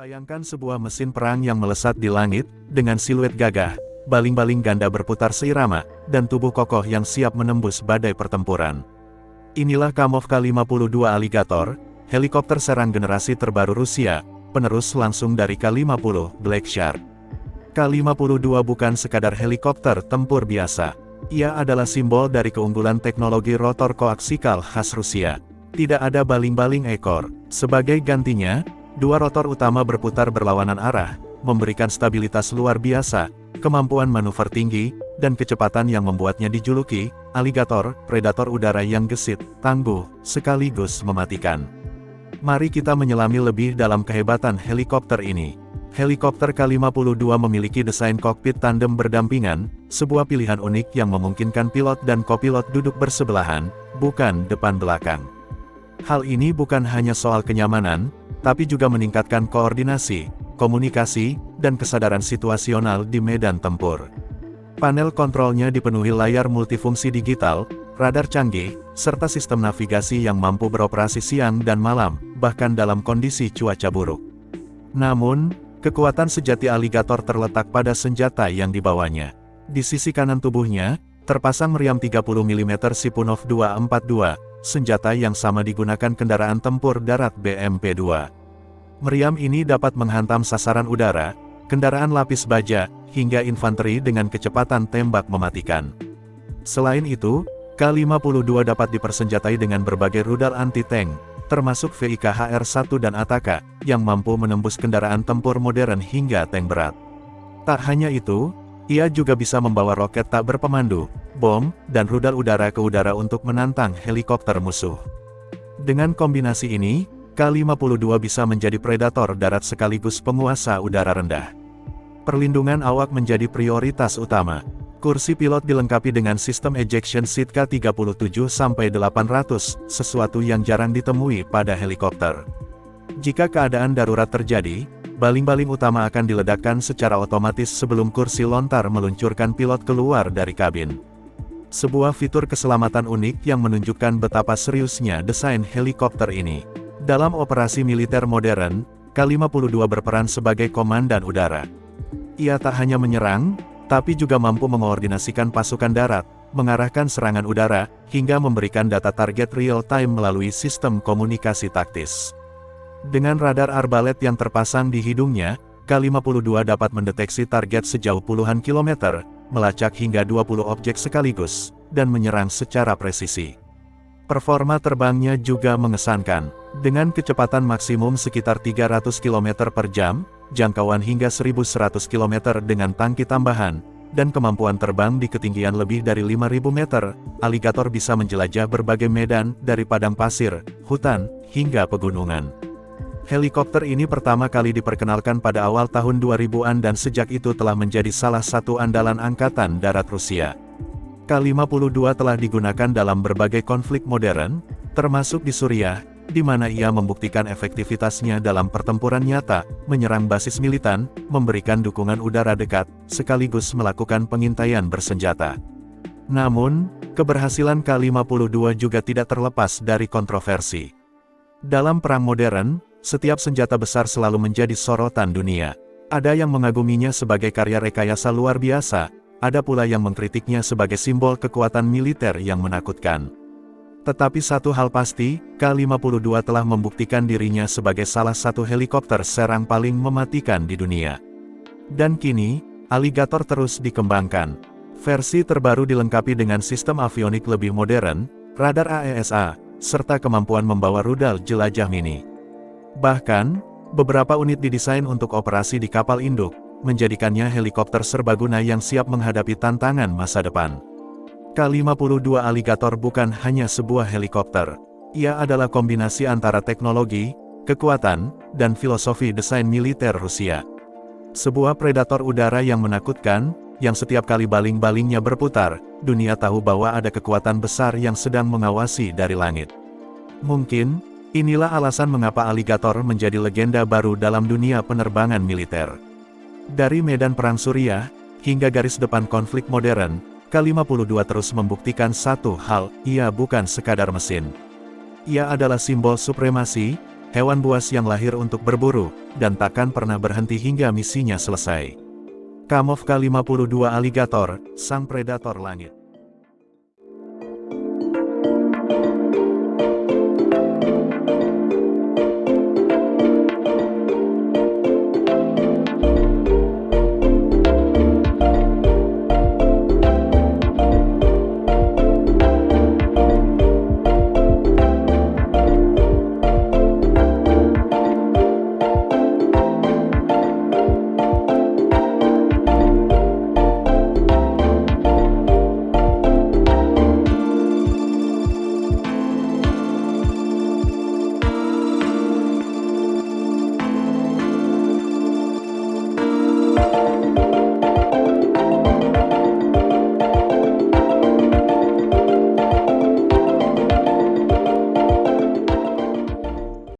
Bayangkan sebuah mesin perang yang melesat di langit, dengan siluet gagah, baling-baling ganda berputar seirama, dan tubuh kokoh yang siap menembus badai pertempuran. Inilah Kamov K-52 Alligator, helikopter serang generasi terbaru Rusia, penerus langsung dari K-50 Black Shark. K-52 bukan sekadar helikopter tempur biasa. Ia adalah simbol dari keunggulan teknologi rotor koaksikal khas Rusia. Tidak ada baling-baling ekor. Sebagai gantinya, dua rotor utama berputar berlawanan arah, memberikan stabilitas luar biasa, kemampuan manuver tinggi, dan kecepatan yang membuatnya dijuluki Alligator, predator udara yang gesit, tangguh, sekaligus mematikan. Mari kita menyelami lebih dalam kehebatan helikopter ini. Helikopter K-52 memiliki desain kokpit tandem berdampingan, sebuah pilihan unik yang memungkinkan pilot dan kopilot duduk bersebelahan, bukan depan-belakang. Hal ini bukan hanya soal kenyamanan, tapi juga meningkatkan koordinasi, komunikasi, dan kesadaran situasional di medan tempur. Panel kontrolnya dipenuhi layar multifungsi digital, radar canggih, serta sistem navigasi yang mampu beroperasi siang dan malam, bahkan dalam kondisi cuaca buruk. Namun, kekuatan sejati Alligator terletak pada senjata yang dibawanya. Di sisi kanan tubuhnya, terpasang meriam 30 mm Sipunov 242, senjata yang sama digunakan kendaraan tempur darat BMP-2. Meriam ini dapat menghantam sasaran udara, kendaraan lapis baja, hingga infanteri dengan kecepatan tembak mematikan. Selain itu, K-52 dapat dipersenjatai dengan berbagai rudal anti-tank, termasuk VIKHR-1 dan Ataka, yang mampu menembus kendaraan tempur modern hingga tank berat. Tak hanya itu, ia juga bisa membawa roket tak berpemandu, bom, dan rudal udara ke udara untuk menantang helikopter musuh. Dengan kombinasi ini, K-52 bisa menjadi predator darat sekaligus penguasa udara rendah. Perlindungan awak menjadi prioritas utama. Kursi pilot dilengkapi dengan sistem ejection seat K37-800, sesuatu yang jarang ditemui pada helikopter. Jika keadaan darurat terjadi, baling-baling utama akan diledakkan secara otomatis sebelum kursi lontar meluncurkan pilot keluar dari kabin. Sebuah fitur keselamatan unik yang menunjukkan betapa seriusnya desain helikopter ini. Dalam operasi militer modern, K-52 berperan sebagai komandan udara. Ia tak hanya menyerang, tapi juga mampu mengoordinasikan pasukan darat, mengarahkan serangan udara, hingga memberikan data target real-time melalui sistem komunikasi taktis. Dengan radar arbalet yang terpasang di hidungnya, K-52 dapat mendeteksi target sejauh puluhan kilometer, melacak hingga 20 objek sekaligus, dan menyerang secara presisi. Performa terbangnya juga mengesankan. Dengan kecepatan maksimum sekitar 300 km per jam, jangkauan hingga 1100 km dengan tangki tambahan, dan kemampuan terbang di ketinggian lebih dari 5.000 meter, Alligator bisa menjelajah berbagai medan, dari padang pasir, hutan, hingga pegunungan. Helikopter ini pertama kali diperkenalkan pada awal tahun 2000-an dan sejak itu telah menjadi salah satu andalan Angkatan Darat Rusia. K-52 telah digunakan dalam berbagai konflik modern, termasuk di Suriah, di mana ia membuktikan efektivitasnya dalam pertempuran nyata, menyerang basis militan, memberikan dukungan udara dekat, sekaligus melakukan pengintaian bersenjata. Namun, keberhasilan K-52 juga tidak terlepas dari kontroversi. Dalam perang modern, setiap senjata besar selalu menjadi sorotan dunia. Ada yang mengaguminya sebagai karya rekayasa luar biasa, ada pula yang mengkritiknya sebagai simbol kekuatan militer yang menakutkan. Tetapi satu hal pasti, K-52 telah membuktikan dirinya sebagai salah satu helikopter serang paling mematikan di dunia. Dan kini, Alligator terus dikembangkan. Versi terbaru dilengkapi dengan sistem avionik lebih modern, radar AESA, serta kemampuan membawa rudal jelajah mini. Bahkan, beberapa unit didesain untuk operasi di kapal induk, menjadikannya helikopter serbaguna yang siap menghadapi tantangan masa depan. K-52 Alligator bukan hanya sebuah helikopter. Ia adalah kombinasi antara teknologi, kekuatan, dan filosofi desain militer Rusia. Sebuah predator udara yang menakutkan, yang setiap kali baling-balingnya berputar, dunia tahu bahwa ada kekuatan besar yang sedang mengawasi dari langit. Mungkin, inilah alasan mengapa Alligator menjadi legenda baru dalam dunia penerbangan militer. Dari medan perang Suriah, hingga garis depan konflik modern, K-52 terus membuktikan satu hal, ia bukan sekadar mesin. Ia adalah simbol supremasi, hewan buas yang lahir untuk berburu, dan takkan pernah berhenti hingga misinya selesai. Kamov K-52 Alligator, sang predator langit.